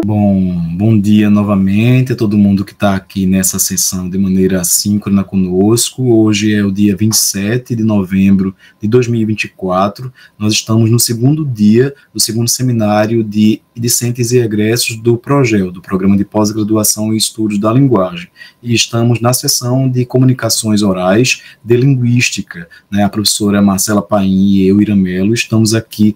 Bom dia novamente a todo mundo que está aqui nessa sessão de maneira assíncrona conosco. Hoje é o dia 27 de novembro de 2024. Nós estamos no segundo dia do segundo seminário de discentes e egressos do PROGEL, do Programa de Pós-Graduação em Estudos da Linguagem. E estamos na sessão de comunicações orais de linguística, né? A professora Marcela Paim e eu, Iramelo, estamos aqui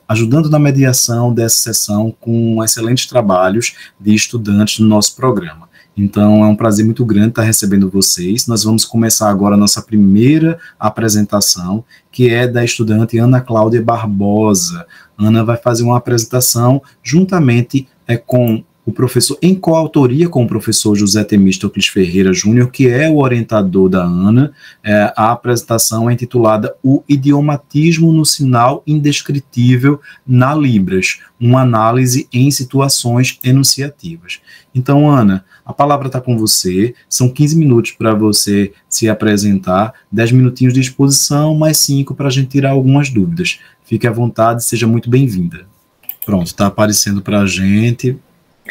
ajudando na mediação dessa sessão com excelentes trabalhos de estudantes no nosso programa. Então, é um prazer muito grande estar recebendo vocês. Nós vamos começar agora a nossa primeira apresentação, que é da estudante Ana Cláudia Barbosa. Ana vai fazer uma apresentação juntamente com o professor, em coautoria com o professor José Temístocles Ferreira Júnior, que é o orientador da Ana. A apresentação é intitulada O Idiomatismo no Sinal Indescritível na Libras, uma análise em situações enunciativas. Então, Ana, a palavra está com você, são 15 minutos para você se apresentar, 10 minutinhos de exposição, mais 5 para a gente tirar algumas dúvidas. Fique à vontade, seja muito bem-vinda. Pronto, está aparecendo para a gente.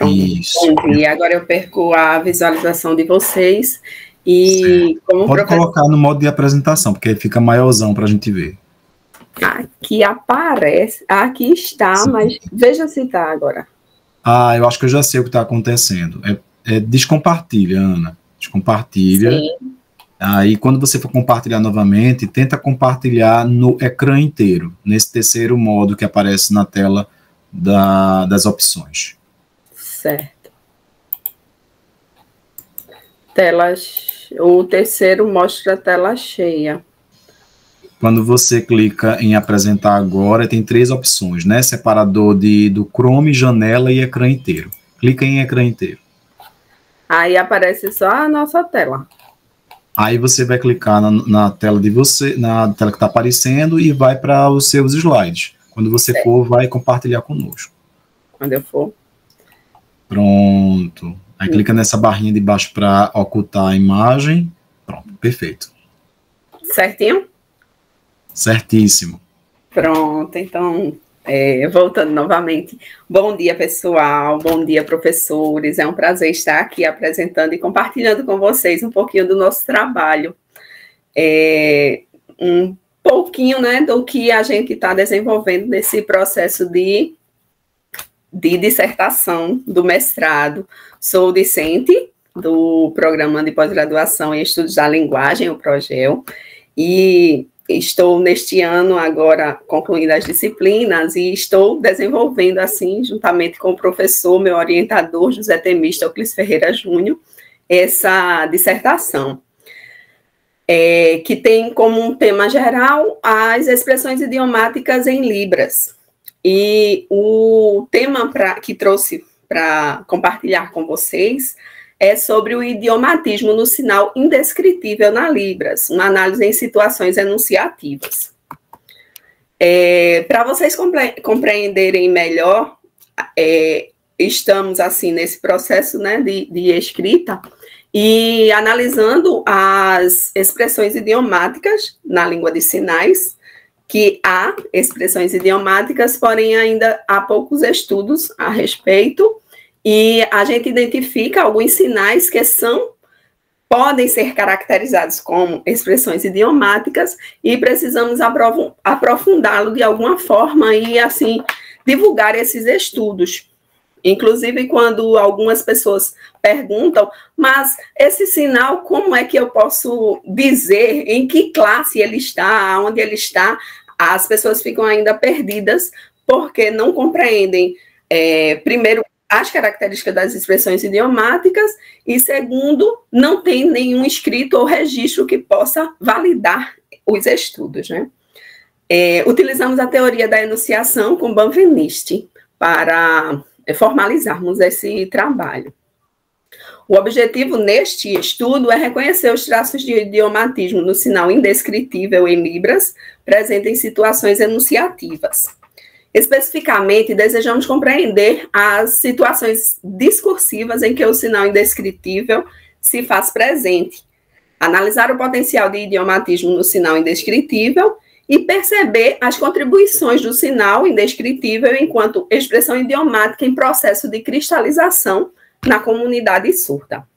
Isso. E agora eu perco a visualização de vocês e como pode colocar no modo de apresentação, porque aí fica maiorzão para a gente ver. Aqui aparece, aqui está, sim. Mas veja se está agora. Eu acho que eu já sei o que está acontecendo. Descompartilha, Ana. Descompartilha. Sim. Aí, quando você for compartilhar novamente, tenta compartilhar no ecrã inteiro, nesse terceiro modo que aparece na tela das opções. Certo. O terceiro mostra a tela cheia. Quando você clica em apresentar agora, tem 3 opções, né? Separador do Chrome, janela e ecrã inteiro. Clica em ecrã inteiro. Aí aparece só a nossa tela. Aí você vai clicar na tela de você, na tela que está aparecendo e vai para os seus slides. Quando você for, vai compartilhar conosco. Quando eu for. Pronto. Aí clica nessa barrinha de baixo para ocultar a imagem. Pronto, perfeito. Certinho? Certíssimo. Pronto, então, voltando novamente. Bom dia, pessoal. Bom dia, professores. É um prazer estar aqui apresentando e compartilhando com vocês um pouquinho do nosso trabalho. Um pouquinho, né, do que a gente está desenvolvendo nesse processo de dissertação do mestrado. Sou discente do Programa de Pós-Graduação em Estudos da Linguagem, o PROGEL, e estou neste ano agora concluindo as disciplinas e estou desenvolvendo, assim, juntamente com o professor, meu orientador, José Temístocles Ferreira Júnior, essa dissertação, que tem como um tema geral as expressões idiomáticas em Libras. E o tema que trouxe para compartilhar com vocês é sobre o idiomatismo no sinal indescritível na Libras, uma análise em situações enunciativas. Para vocês compreenderem melhor, estamos assim nesse processo, né, de escrita e analisando as expressões idiomáticas na língua de sinais, que há expressões idiomáticas, porém ainda há poucos estudos a respeito, e a gente identifica alguns sinais que podem ser caracterizados como expressões idiomáticas e precisamos aprofundá-lo de alguma forma e, assim, divulgar esses estudos. Inclusive, quando algumas pessoas perguntam, mas esse sinal, como é que eu posso dizer em que classe ele está, onde ele está? As pessoas ficam ainda perdidas porque não compreendem, primeiro, as características das expressões idiomáticas e, segundo, não tem nenhum escrito ou registro que possa validar os estudos, né? Utilizamos a teoria da enunciação com Benveniste para formalizarmos esse trabalho. O objetivo neste estudo é reconhecer os traços de idiomatismo no sinal indescritível em Libras, presente em situações enunciativas. Especificamente, desejamos compreender as situações discursivas em que o sinal indescritível se faz presente, analisar o potencial de idiomatismo no sinal indescritível e perceber as contribuições do sinal indescritível enquanto expressão idiomática em processo de cristalização na comunidade surda.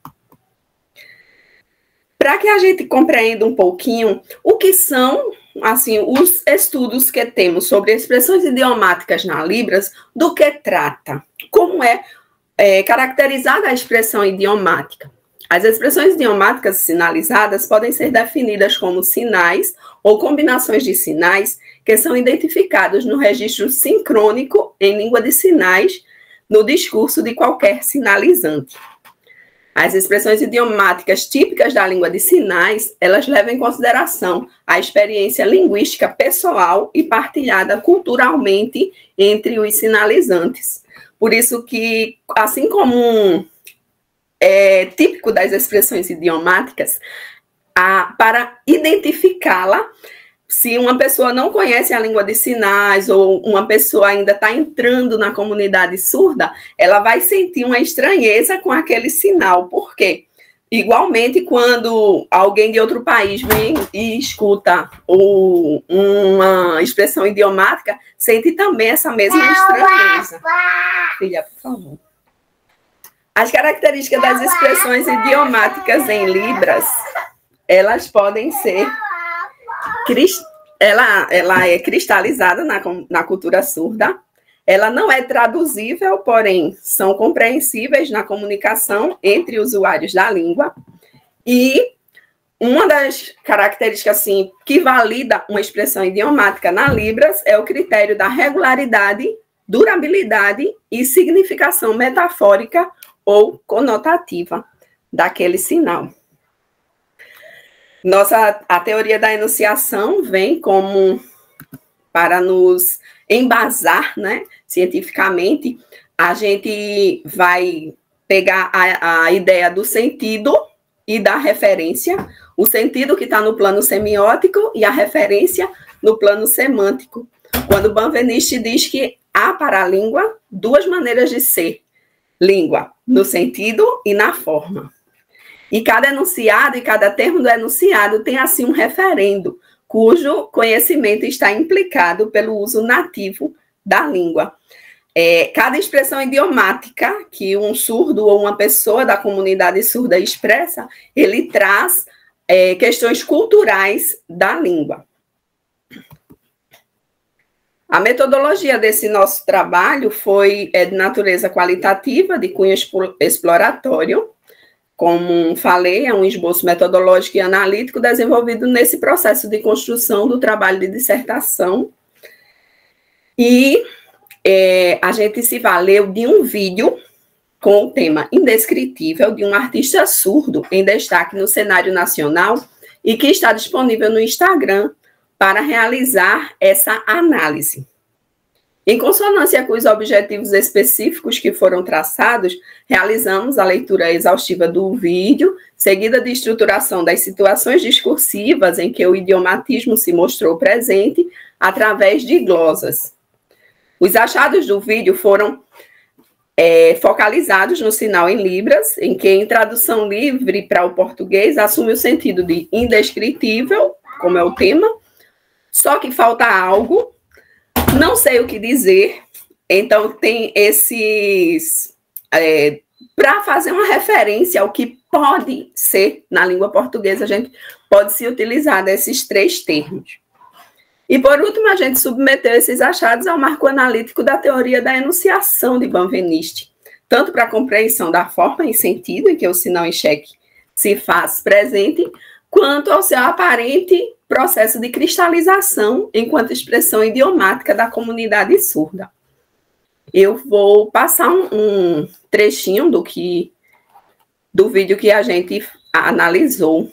Para que a gente compreenda um pouquinho o que são assim, os estudos que temos sobre expressões idiomáticas na Libras, do que trata, como é caracterizada a expressão idiomática. As expressões idiomáticas sinalizadas podem ser definidas como sinais ou combinações de sinais que são identificados no registro sincrônico em língua de sinais no discurso de qualquer sinalizante. As expressões idiomáticas típicas da língua de sinais, elas levam em consideração a experiência linguística pessoal e partilhada culturalmente entre os sinalizantes. Por isso que, assim como é típico das expressões idiomáticas, para identificá-la, se uma pessoa não conhece a língua de sinais ou uma pessoa ainda está entrando na comunidade surda, ela vai sentir uma estranheza com aquele sinal. Por quê? Igualmente, quando alguém de outro país vem e escuta uma expressão idiomática, sente também essa mesma estranheza. Filha, por favor. As características das expressões idiomáticas em Libras, elas podem ser... Ela é cristalizada na cultura surda, ela não é traduzível, porém são compreensíveis na comunicação entre usuários da língua, e uma das características assim, que valida uma expressão idiomática na Libras é o critério da regularidade, durabilidade e significação metafórica ou conotativa daquele sinal. A teoria da enunciação vem como para nos embasar, né, cientificamente. A gente vai pegar a ideia do sentido e da referência, o sentido que está no plano semiótico e a referência no plano semântico. Quando Benveniste diz que há para a língua duas maneiras de ser: língua no sentido e na forma. E cada enunciado e cada termo do enunciado tem, assim, um referendo, cujo conhecimento está implicado pelo uso nativo da língua. Cada expressão idiomática que um surdo ou uma pessoa da comunidade surda expressa, ele traz questões culturais da língua. A metodologia desse nosso trabalho foi de natureza qualitativa, de cunho exploratório. Como falei, é um esboço metodológico e analítico desenvolvido nesse processo de construção do trabalho de dissertação. E a gente se valeu de um vídeo com o tema Indescritível, de um artista surdo em destaque no cenário nacional e que está disponível no Instagram para realizar essa análise. Em consonância com os objetivos específicos que foram traçados, realizamos a leitura exaustiva do vídeo, seguida de estruturação das situações discursivas em que o idiomatismo se mostrou presente através de glosas. Os achados do vídeo foram focalizados no sinal em Libras, em que, em tradução livre para o português, assume o sentido de indescritível, como é o tema, só que falta algo, não sei o que dizer. Então, tem esses... para fazer uma referência ao que pode ser na língua portuguesa, a gente pode se utilizar desses três termos. E, por último, a gente submeteu esses achados ao marco analítico da teoria da enunciação de Benveniste, tanto para a compreensão da forma e sentido em que o sinal em xeque se faz presente, quanto ao seu aparente processo de cristalização enquanto expressão idiomática da comunidade surda. Eu vou passar um trechinho do vídeo que a gente analisou.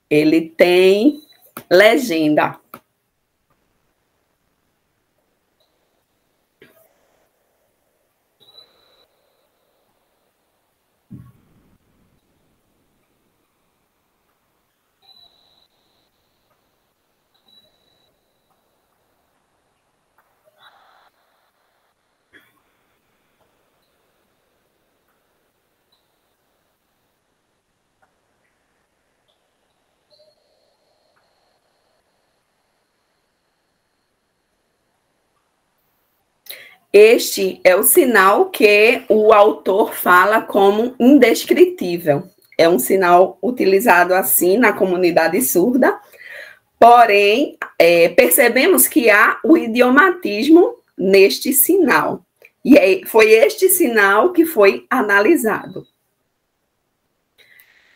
Ele tem legenda. Este é o sinal que o autor fala como indescritível. É um sinal utilizado assim na comunidade surda, porém, percebemos que há o idiomatismo neste sinal. E foi este sinal que foi analisado.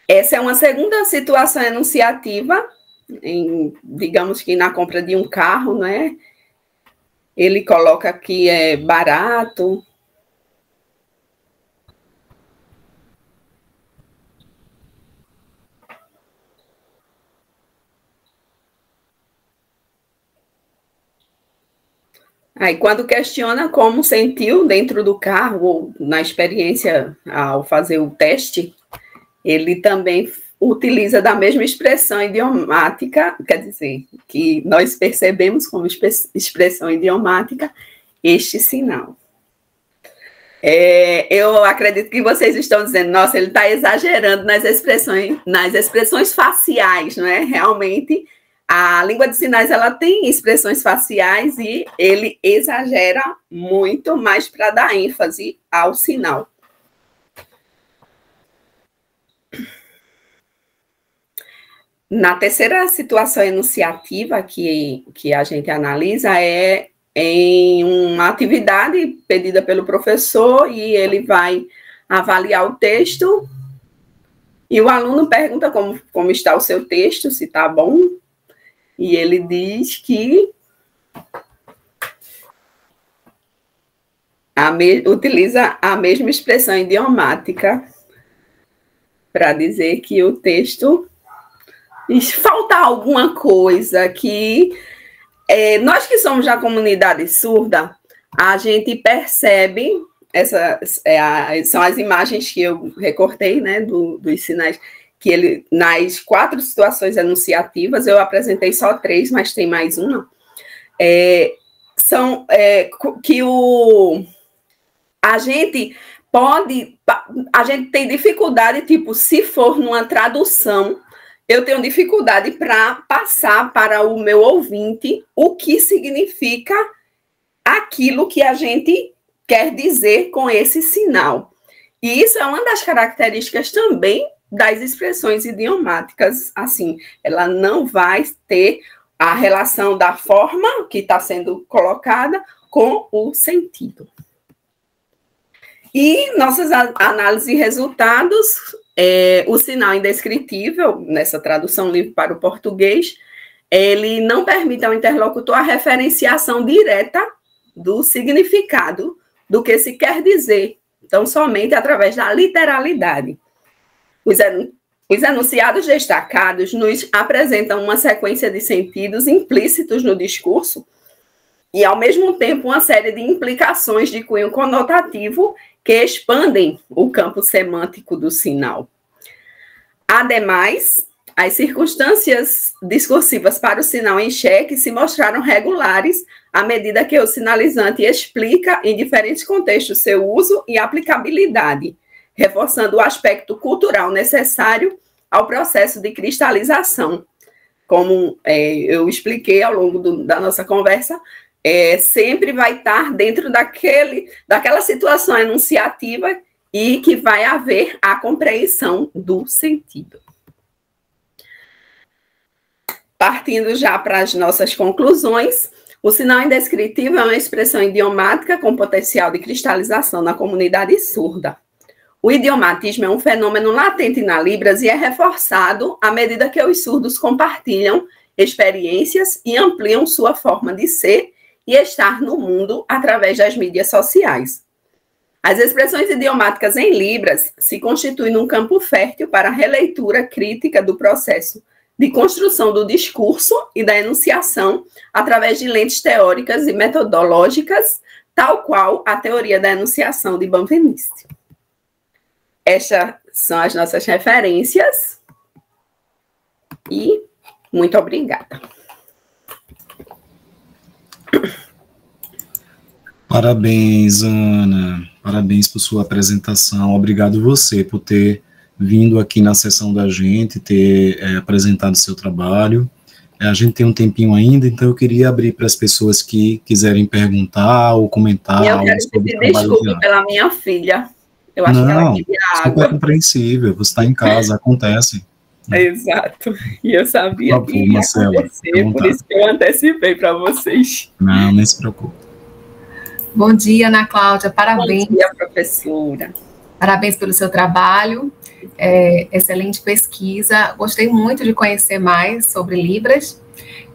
Essa é uma segunda situação enunciativa, digamos que na compra de um carro, né? Ele coloca que é barato. Aí, quando questiona como sentiu dentro do carro, ou na experiência ao fazer o teste, ele também utiliza da mesma expressão idiomática, quer dizer, que nós percebemos como expressão idiomática este sinal. Eu acredito que vocês estão dizendo, nossa, ele está exagerando nas expressões faciais, não é? Realmente, a língua de sinais, ela tem expressões faciais e ele exagera muito mais para dar ênfase ao sinal. Na terceira situação enunciativa que a gente analisa é em uma atividade pedida pelo professor e ele vai avaliar o texto e o aluno pergunta como está o seu texto, se está bom, e ele diz que utiliza a mesma expressão idiomática para dizer que o texto falta alguma coisa que nós que somos da comunidade surda, a gente percebe, são as imagens que eu recortei, né, dos sinais, que ele, nas 4 situações enunciativas, eu apresentei só 3, mas tem mais uma, que a gente tem dificuldade, tipo, se for numa tradução, eu tenho dificuldade para passar para o meu ouvinte o que significa aquilo que a gente quer dizer com esse sinal. E isso é uma das características também das expressões idiomáticas. Assim, ela não vai ter a relação da forma que está sendo colocada com o sentido. E nossas análises e resultados... o sinal indescritível, nessa tradução livre para o português, ele não permite ao interlocutor a referenciação direta do significado do que se quer dizer, então somente através da literalidade. Os enunciados destacados nos apresentam uma sequência de sentidos implícitos no discurso e, ao mesmo tempo, uma série de implicações de cunho conotativo que expandem o campo semântico do sinal. Ademais, as circunstâncias discursivas para o sinal em xeque se mostraram regulares à medida que o sinalizante explica em diferentes contextos seu uso e aplicabilidade, reforçando o aspecto cultural necessário ao processo de cristalização. Como eu expliquei ao longo da nossa conversa, sempre vai estar dentro daquela situação enunciativa e que vai haver a compreensão do sentido. Partindo já para as nossas conclusões, o sinal indescritível é uma expressão idiomática com potencial de cristalização na comunidade surda. O idiomatismo é um fenômeno latente na Libras e é reforçado à medida que os surdos compartilham experiências e ampliam sua forma de ser e estar no mundo através das mídias sociais. As expressões idiomáticas em Libras se constituem num campo fértil para a releitura crítica do processo de construção do discurso e da enunciação através de lentes teóricas e metodológicas, tal qual a teoria da enunciação de Benveniste. Estas são as nossas referências e muito obrigada. Parabéns, Ana. Parabéns por sua apresentação. Obrigado você por ter vindo aqui na sessão da gente, ter apresentado seu trabalho. A gente tem um tempinho ainda, então eu queria abrir para as pessoas que quiserem perguntar ou comentar Eu algo quero sobre o pedir trabalho de desculpa pela minha filha. Eu acho que ela Não, queria super água. compreensível, você está em casa, acontece. Exato. E eu Por sabia que favor, ia Marcela, fique à acontecer, por vontade. isso que eu antecipei para vocês. Não, nem se preocupe. Bom dia, Ana Cláudia, Bom parabéns. dia, professora. Parabéns pelo seu trabalho, excelente pesquisa. Gostei muito de conhecer mais sobre Libras,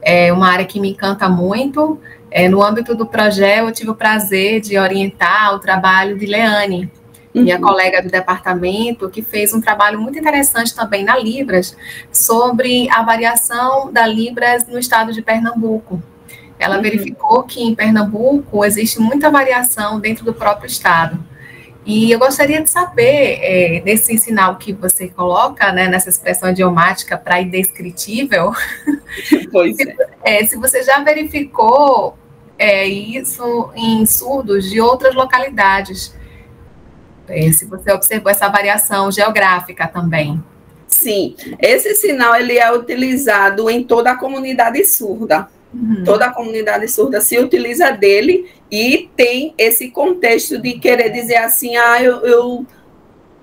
é uma área que me encanta muito. No âmbito do projeto, eu tive o prazer de orientar o trabalho de Leane, minha colega do departamento, que fez um trabalho muito interessante também na Libras, sobre a variação da Libras no estado de Pernambuco. Ela verificou que em Pernambuco existe muita variação dentro do próprio estado. E eu gostaria de saber, nesse sinal que você coloca, né, nessa expressão idiomática para indescritível, Pois se você já verificou isso em surdos de outras localidades, se você observou essa variação geográfica também. Sim, esse sinal ele é utilizado em toda a comunidade surda. Toda a comunidade surda se utiliza dele e tem esse contexto de querer dizer assim, eu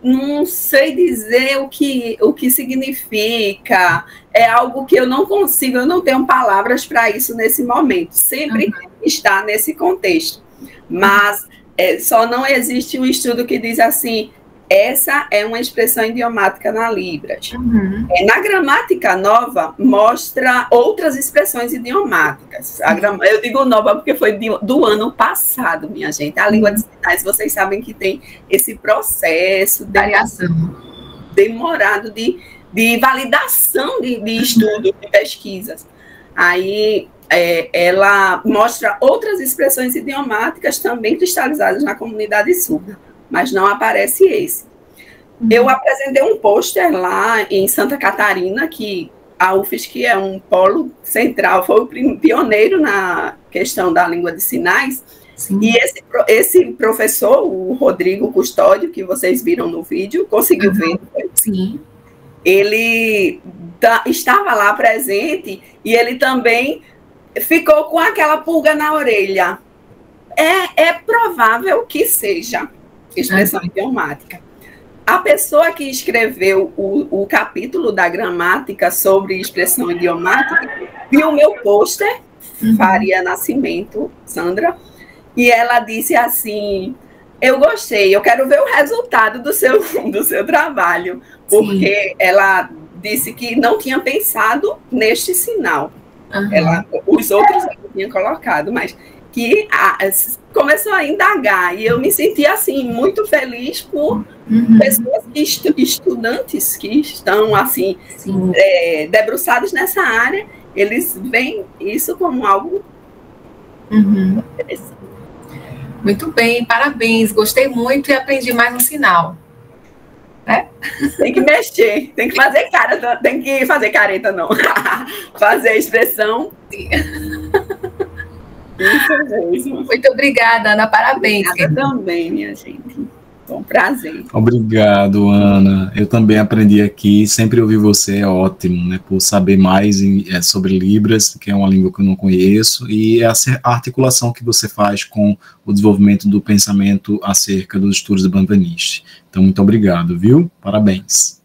não sei dizer o que significa, é algo que eu não consigo, eu não tenho palavras para isso nesse momento. Sempre está nesse contexto. Mas só não existe um estudo que diz assim, essa é uma expressão idiomática na Libras. Na gramática nova, mostra outras expressões idiomáticas. Eu digo nova porque foi do ano passado, minha gente. A língua de sinais, vocês sabem que tem esse processo demorado de validação de estudo, de pesquisas. Aí, ela mostra outras expressões idiomáticas também cristalizadas na comunidade surda, mas não aparece esse. Eu apresentei um pôster lá em Santa Catarina, que a UFSC é um polo central, foi o pioneiro na questão da língua de sinais. Sim. E esse professor, o Rodrigo Custódio, que vocês viram no vídeo, conseguiu ver? Sim. Ele estava lá presente e ele também ficou com aquela pulga na orelha. É provável que seja expressão idiomática. A pessoa que escreveu o capítulo da gramática sobre expressão idiomática viu o meu pôster, Faria Nascimento, Sandra, e ela disse assim, eu gostei, eu quero ver o resultado do seu trabalho, porque ela disse que não tinha pensado neste sinal. Os outros não tinham colocado, mas que começou a indagar, e eu me senti assim, muito feliz por pessoas, estudantes que estão assim, debruçados nessa área, eles veem isso como algo interessante. Muito bem, parabéns, gostei muito e aprendi mais um sinal. Tem que mexer, tem que fazer cara, tem que fazer careta, não. Fazer a expressão. Isso mesmo. Muito obrigada, Ana, parabéns. Obrigada também, minha gente. Foi um prazer. Obrigado, Ana. Eu também aprendi aqui, sempre ouvir você é ótimo, né, por saber mais sobre Libras, que é uma língua que eu não conheço, e a articulação que você faz com o desenvolvimento do pensamento acerca dos estudos do Banvanish. Então, muito obrigado, viu? Parabéns.